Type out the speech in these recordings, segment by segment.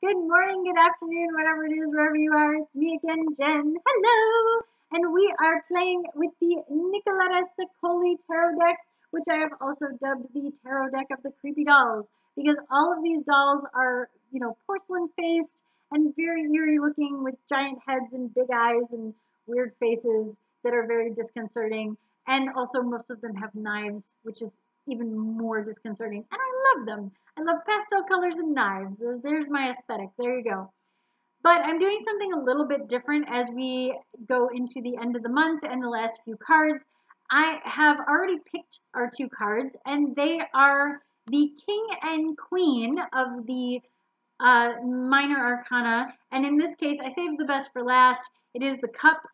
good morning, good afternoon, whatever it is, wherever you are. It's me again, Jen. Hello! And we are playing with the Nicoletta Ceccoli tarot deck, which I have also dubbed the tarot deck of the creepy dolls, because all of these dolls are, porcelain faced and very eerie looking with giant heads and big eyes and weird faces that are very disconcerting. And also most of them have knives, which is even more disconcerting. And I love them. I love pastel colors and knives. There's my aesthetic. There you go. But I'm doing something a little bit different as we go into the end of the month and the last few cards. I have already picked our two cards, and they are the King and Queen of the Minor Arcana. And in this case, I saved the best for last. It is the Cups.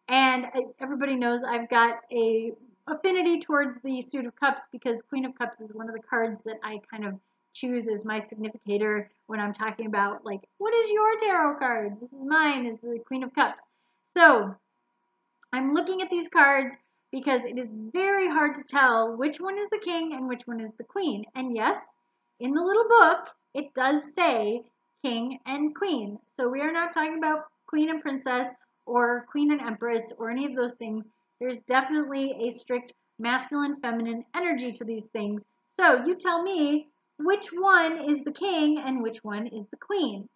And everybody knows I've got a affinity towards the Suit of Cups because Queen of Cups is one of the cards that I kind of choose as my significator when I'm talking about, like, what is your tarot card? This is mine, is the Queen of Cups. So I'm looking at these cards because it is very hard to tell which one is the king and which one is the queen. And yes, in the little book, it does say king and queen. So we are not talking about queen and princess or queen and empress or any of those things. There's definitely a strict masculine, feminine energy to these things. So you tell me which one is the king and which one is the queen.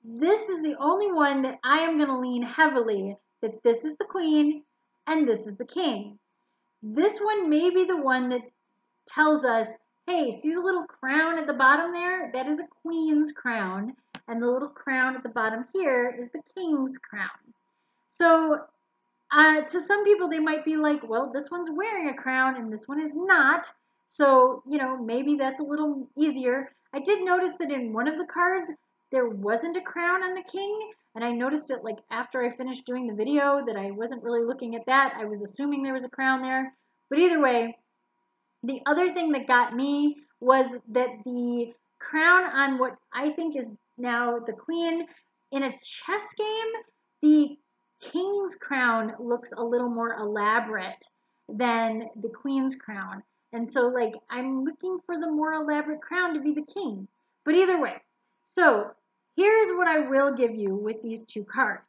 This is the only one that I am going to lean heavily that this is the queen and this is the king. This one may be the one that tells us, hey, see the little crown at the bottom there? That is a queen's crown. And the little crown at the bottom here is the king's crown. So to some people, they might be like, well, this one's wearing a crown and this one is not. So, maybe that's a little easier. I did notice that in one of the cards, there wasn't a crown on the king. And I noticed it like after I finished doing the video that I wasn't really looking at that. I was assuming there was a crown there. But either way, the other thing that got me was that the crown on what I think is now the queen, in a chess game, the king's crown looks a little more elaborate than the queen's crown. And so, like, I'm looking for the more elaborate crown to be the king. But either way, so here's what I will give you with these two cards.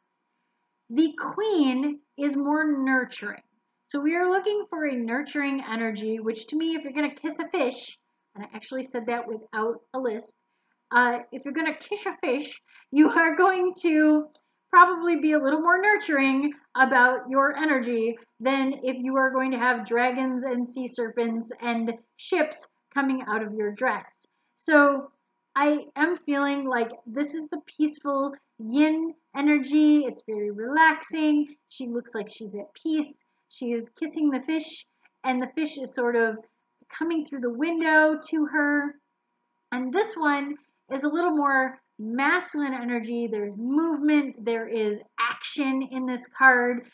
The queen is more nurturing. So we are looking for a nurturing energy, which to me, if you're going to kiss a fish, and I actually said that without a lisp, if you're going to kiss a fish, you are going to probably be a little more nurturing about your energy than if you are going to have dragons and sea serpents and ships coming out of your dress. So I am feeling like this is the peaceful yin energy. It's very relaxing. She looks like she's at peace. She is kissing the fish, and the fish is sort of coming through the window to her. And this one is a little more masculine energy. There's movement. There is action in this card.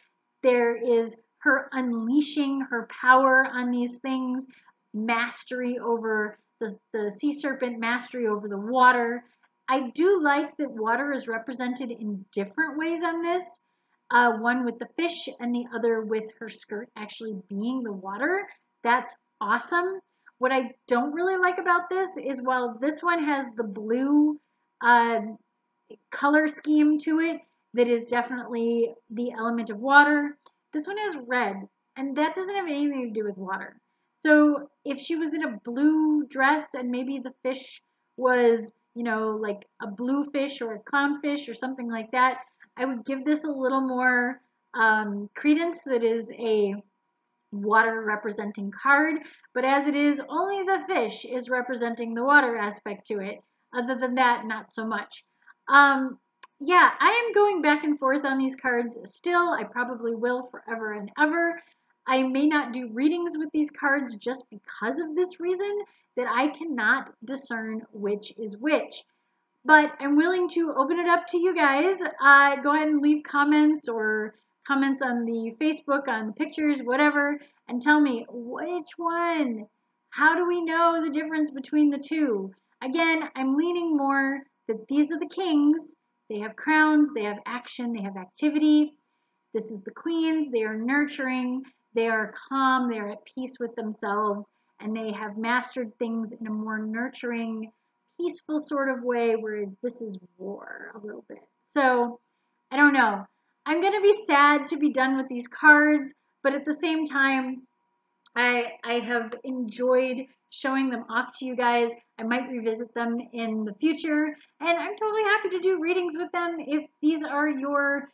There is her unleashing her power on these things, mastery over the sea serpent, mastery over the water. I do like that water is represented in different ways on this. One with the fish and the other with her skirt actually being the water. That's awesome. What I don't really like about this is while this one has the blue color scheme to it, that is definitely the element of water, this one has red, and that doesn't have anything to do with water. So if she was in a blue dress and maybe the fish was, like a blue fish or a clownfish or something like that, I would give this a little more credence that is a water representing card. But as it is, only the fish is representing the water aspect to it. Other than that, not so much. Yeah, I am going back and forth on these cards still. I probably will forever and ever. I may not do readings with these cards just because of this reason, that I cannot discern which is which. But I'm willing to open it up to you guys. Go ahead and leave comments or comments on the Facebook, on the pictures, whatever, and tell me which one. How do we know the difference between the two? Again, I'm leaning more that these are the kings. They have crowns, they have action, they have activity. This is the queens. They are nurturing, they are calm, they are at peace with themselves, and they have mastered things in a more nurturing, peaceful sort of way, whereas this is war a little bit. So I don't know. I'm going to be sad to be done with these cards, but at the same time, I have enjoyed showing them off to you guys. I might revisit them in the future, and I'm totally happy to do readings with them if these are your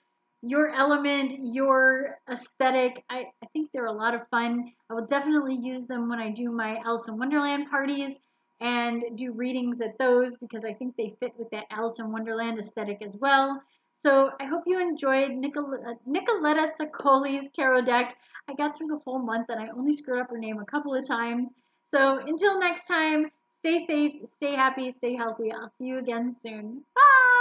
element, your aesthetic. I think they're a lot of fun. I will definitely use them when I do my Alice in Wonderland parties and do readings at those because I think they fit with that Alice in Wonderland aesthetic as well. So I hope you enjoyed Nicoletta Ceccoli's tarot deck. I got through the whole month and I only screwed up her name a couple of times. So until next time, stay safe, stay happy, stay healthy. I'll see you again soon. Bye!